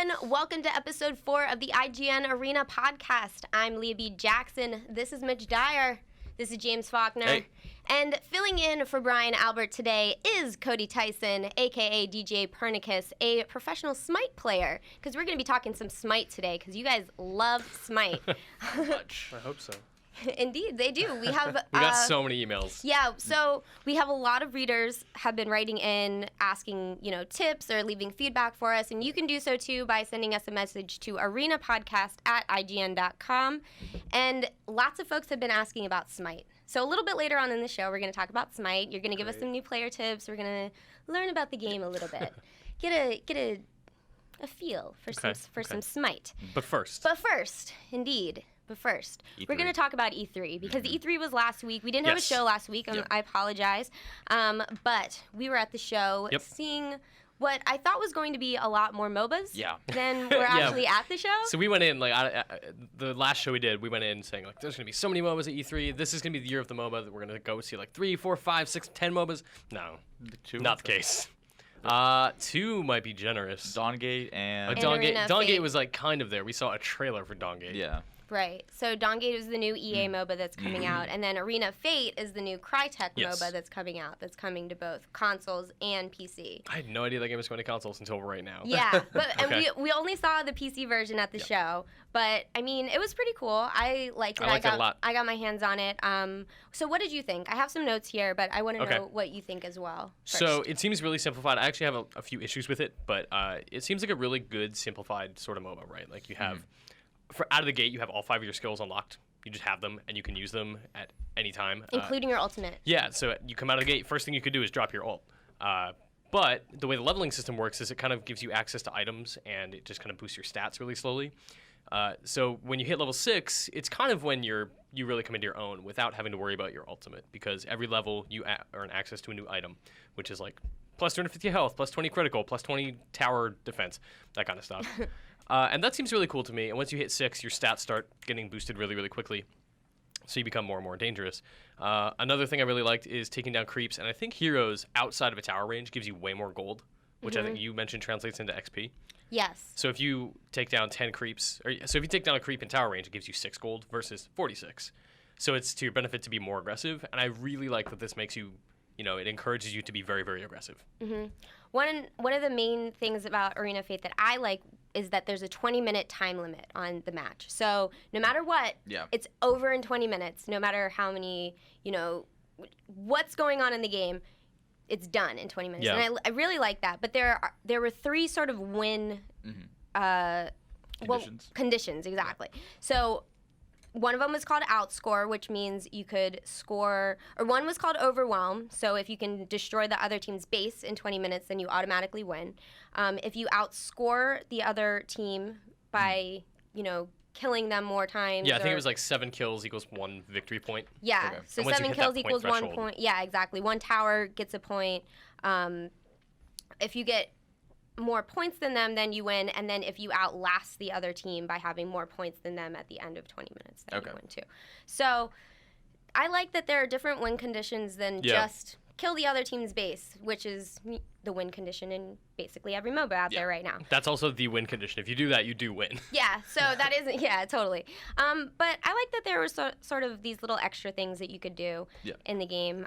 everyone. Welcome to episode 4 of the IGN Arena podcast. I'm Leah B. Jackson. This is Mitch Dyer. This is James Faulkner. Hey. And filling in for Brian Albert today is Cody Tyson, a.k.a. DJ Pernicus, a professional Smite player. Because we're going to be talking some Smite today, because you guys love Smite. Much. I hope so. Indeed, they do. We have We got so many emails. Yeah, so we have a lot of readers have been writing in, asking, tips or leaving feedback for us, and you can do so too by sending us a message to ign-podcast@ign.com. And lots of folks have been asking about Smite. So a little bit later on in the show, we're going to talk about Smite. You're going to give us some new player tips. We're going to learn about the game a little bit. Get a feel for some Smite. But first, indeed. But first, E3. we're going to talk about E3 because E3 was last week. We didn't have a show last week. Yep. I apologize. But we were at the show seeing what I thought was going to be a lot more MOBAs than were actually at the show. So we went in, the last show we did, we went in saying, there's going to be so many MOBAs at E3. This is going to be the year of the MOBA. That we're going to go see 3, 4, 5, 6, 10 MOBAs. No, not the case. 2 might be generous. Dawngate and Dawngate was kind of there. We saw a trailer for Dawngate. Yeah. Right. So Dawngate is the new EA MOBA that's coming out, and then Arena of Fate is the new Crytek MOBA that's coming out. That's coming to both consoles and PC. I had no idea that game was going to consoles until right now. Yeah, but and we only saw the PC version at the show, but I mean it was pretty cool. I liked it. I liked it a lot. I got my hands on it. So what did you think? I have some notes here, but I want to know what you think as well. First. So it seems really simplified. I actually have a few issues with it, but it seems like a really good simplified sort of MOBA, right? Like you have. Out of the gate, you have all 5 of your skills unlocked. You just have them, and you can use them at any time. Including your ultimate. Yeah, so you come out of the gate, first thing you could do is drop your ult. But the way the leveling system works is it kind of gives you access to items, and it just kind of boosts your stats really slowly. So when you hit level 6, it's kind of when you really come into your own without having to worry about your ultimate, because every level you earn access to a new item, which is plus 250 health, plus 20 critical, plus 20 tower defense, that kind of stuff. And that seems really cool to me. And once you hit 6, your stats start getting boosted really, really quickly. So you become more and more dangerous. Another thing I really liked is taking down creeps. And I think heroes outside of a tower range gives you way more gold, which I think you mentioned translates into XP. Yes. So if you take down 10 creeps, if you take down a creep in tower range, it gives you 6 gold versus 46. So it's to your benefit to be more aggressive. And I really like that this makes you, it encourages you to be very, very aggressive. Mm-hmm. One of the main things about Arena of Fate that I like is that there's a 20-minute time limit on the match. So no matter what, it's over in 20 minutes. No matter how many, what's going on in the game, it's done in 20 minutes. Yeah. And I really like that. But there were 3 sort of win conditions, exactly. So one of them was called outscore, which means you could score, or one was called overwhelm. So if you can destroy the other team's base in 20 minutes, then you automatically win. If you outscore the other team by, killing them more times. Yeah, I think it was 7 kills equals 1 victory point. Yeah, okay. So 7 kills equals 1 point. Yeah, exactly. 1 tower gets a point. If you get more points than them, then you win. And then if you outlast the other team by having more points than them at the end of 20 minutes, then you win too. So I like that there are different win conditions than just kill the other team's base, which is the win condition in basically every MOBA out there right now. That's also the win condition. If you do that, you do win. Yeah, so that isn't, totally. But I like that there were sort of these little extra things that you could do in the game.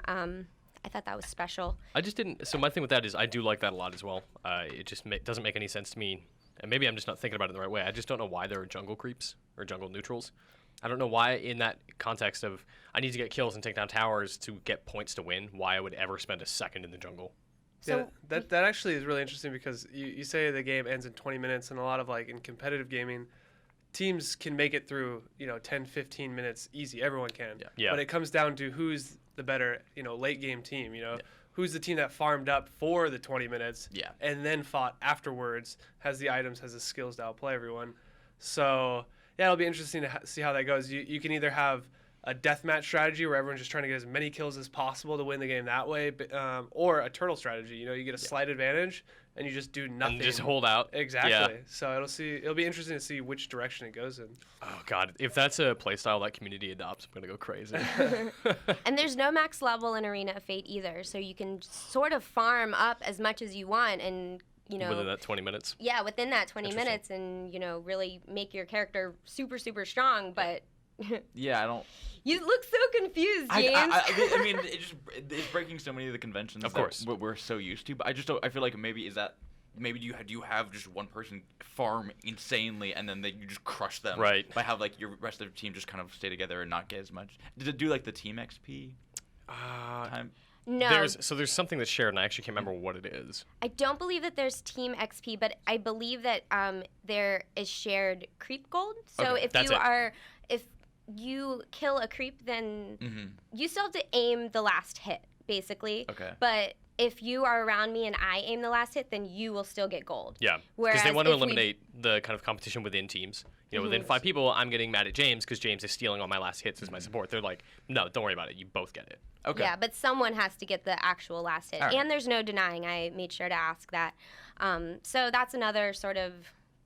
I thought that was special. I just didn't. So my thing with that is I do like that a lot as well. It just doesn't make any sense to me, and maybe I'm just not thinking about it in the right way. I just don't know why there are jungle creeps or jungle neutrals. I don't know why in that context of I need to get kills and take down towers to get points to win, why I would ever spend a second in the jungle. So that actually is really interesting because you say the game ends in 20 minutes, and a lot of in competitive gaming, teams can make it through 10, 15 minutes easy. Everyone can. Yeah. But it comes down to who's the better late game team. Who's the team that farmed up for the 20 minutes and then fought afterwards, has the items, has the skills to outplay everyone. So it'll be interesting to see how that goes. You can either have a deathmatch strategy where everyone's just trying to get as many kills as possible to win the game that way, or a turtle strategy. You get a slight advantage and you just do nothing. And just hold out. Exactly. Yeah. So it'll be interesting to see which direction it goes in. Oh God, if that's a playstyle that community adopts, I'm gonna go crazy. And there's no max level in Arena of Fate either, so you can sort of farm up as much as you want and within that 20 minutes. Yeah, within that 20 minutes, and really make your character super, super strong. But yeah, I don't. You look so confused, James. I mean, it's breaking so many of the conventions. Of course, what we're so used to. But I just don't. I feel like maybe you have just one person farm insanely, and then you just crush them. Right. By how your rest of the team just kind of stay together and not get as much. Did it do the team XP time? No. There's something that's shared, and I actually can't remember what it is. I don't believe that there's team XP, but I believe that there is shared creep gold. So if you kill a creep, then you still have to aim the last hit, basically. Okay. But if you are around me and I aim the last hit, then you will still get gold. Yeah, because they want to eliminate the kind of competition within teams. Within 5 people, I'm getting mad at James because James is stealing all my last hits as my support. They're like, no, don't worry about it. You both get it. Okay. Yeah, but someone has to get the actual last hit. Right. And there's no denying. I made sure to ask that. So that's another sort of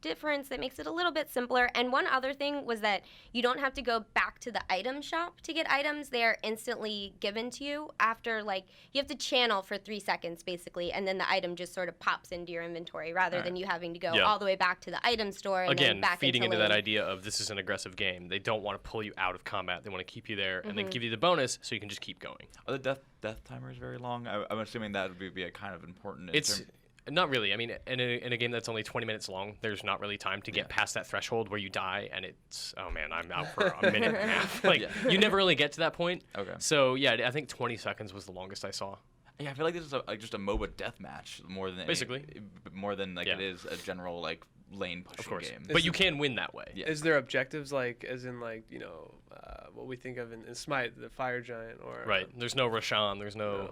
difference that makes it a little bit simpler. And one other thing was that you don't have to go back to the item shop to get items. They are instantly given to you after, you have to channel for 3 seconds, basically, and then the item just sort of pops into your inventory rather than you having to go all the way back to the item store and then back feeding into lane. that idea of this is an aggressive game. They don't want to pull you out of combat. They want to keep you there and then give you the bonus so you can just keep going. Are the death timers very long? I'm assuming that would be a kind of important. Not really. I mean, in a game that's only 20 minutes long, there's not really time to get past that threshold where you die, and it's, oh man, I'm out for a minute and a half. You never really get to that point. Okay. So, yeah, I think 20 seconds was the longest I saw. Yeah, I feel like this is just a MOBA death match more than it is a general lane pushing game. But you can win that way. Yeah. Is there objectives as in what we think of in Smite, the fire giant, or right? There's no Roshan. There's nothing.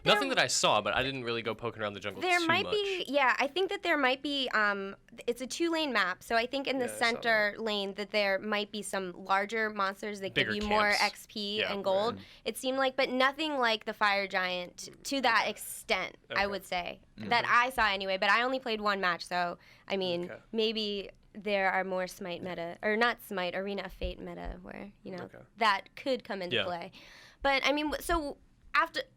Nothing that I saw, but I didn't really go poking around the jungle there too might much. be, yeah. I think that there might be. It's a 2-lane map, so I think in the center lane that there might be some larger monsters that Bigger give you camps. more XP and gold. Right. It seemed like, but nothing like the fire giant to that extent. I would say that I saw anyway. But I only played one match, so I mean maybe there are more Smite meta, or not Smite, Arena of Fate meta, where that could come into play. But I mean, so.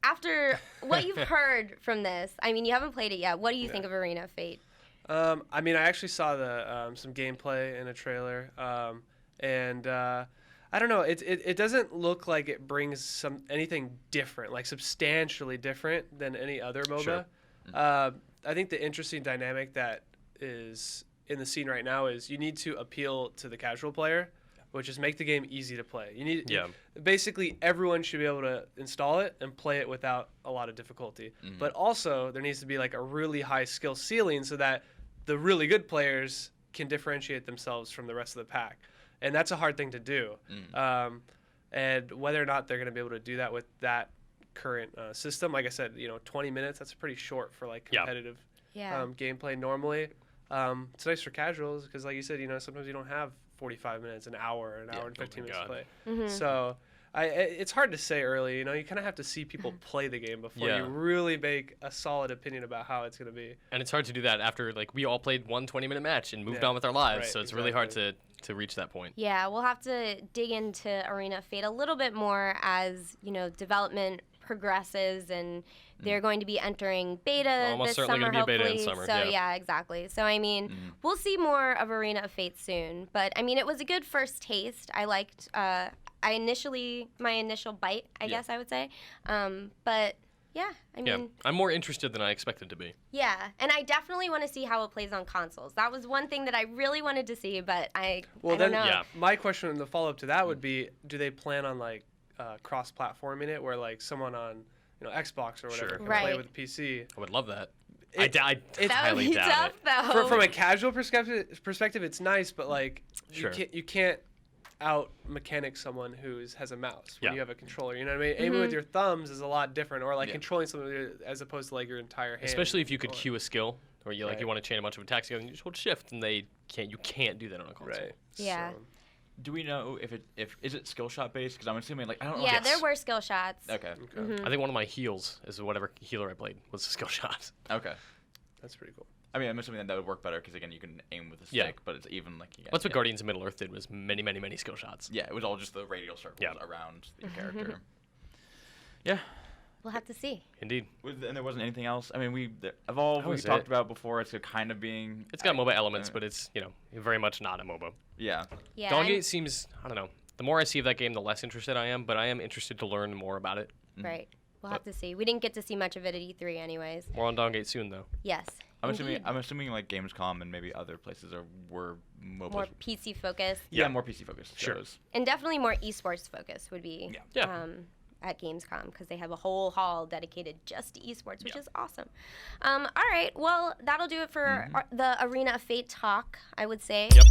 After what you've heard from this, I mean, you haven't played it yet. What do you think of Arena of Fate? I mean, I actually saw some gameplay in a trailer, and I don't know. It doesn't look like it brings anything different, substantially different than any other MOBA. Sure. I think the interesting dynamic that is in the scene right now is you need to appeal to the casual player, which is make the game easy to play. Basically everyone should be able to install it and play it without a lot of difficulty. But also there needs to be a really high skill ceiling so that the really good players can differentiate themselves from the rest of the pack. And that's a hard thing to do. And whether or not they're going to be able to do that with that current system, like I said, 20 minutes, that's pretty short for competitive gameplay normally. It's nice for casuals because, like you said, sometimes you don't have 45 minutes, an hour and 15 minutes to play. So it's hard to say early. You kind of have to see people play the game before you really make a solid opinion about how it's going to be. And it's hard to do that after we all played one 20-minute match and moved on with our lives. Right, so it's really hard to reach that point. Yeah, we'll have to dig into Arena of Fate a little bit more as development progresses, and they're going to be entering beta almost this certainly summer, going to be hopefully. Beta in summer. So yeah, exactly. So I mean, we'll see more of Arena of Fate soon. But I mean, it was a good first taste. I liked. My initial bite, I guess I would say. But yeah, I mean, I'm more interested than I expected to be. Yeah, and I definitely want to see how it plays on consoles. That was one thing that I really wanted to see, but I don't know. Yeah. My question and the follow up to that would be: do they plan on cross-platforming it, where someone on Xbox or whatever can play with the PC? I would love that. I it's highly doubt it. Though. From a casual perspective, it's nice, but you can't out mechanic someone who has a mouse when you have a controller. You know what I mean? Aiming with your thumbs is a lot different, or controlling something as opposed to your entire hand. Especially if you could queue a skill, or you you want to chain a bunch of attacks together, and you just hold shift, and you can't do that on a console. Right. Yeah. So. Do we know if it skill shot based? Because I'm assuming I don't know. Yeah, there were skill shots. Okay. I think one of my heals is whatever healer I played was a skill shot. Okay. That's pretty cool. I mean, I'm assuming that would work better because again, you can aim with a stick, but it's even That's what Guardians of Middle-earth did, was many, many, many skill shots. Yeah, it was all just the radial circles around the character. we'll have to see. Indeed. And there wasn't anything else. I mean, Evolve we talked about before. It's kind of being. It's got MOBA elements, but it's very much not a MOBA. Yeah. Yeah. Dawn seems, I don't know. The more I see of that game, the less interested I am. But I am interested to learn more about it. Right. We'll have to see. We didn't get to see much of it at E3, anyways. More on Dawn Gate soon, though. Yes. I'm assuming like Gamescom and maybe other places were MOBAs. More PC focused. Yeah, more PC focused. Sure. And definitely more esports focused would be. Yeah. At Gamescom, because they have a whole hall dedicated just to esports, which is awesome. All right, well, that'll do it for the Arena of Fate talk, I would say. Yep.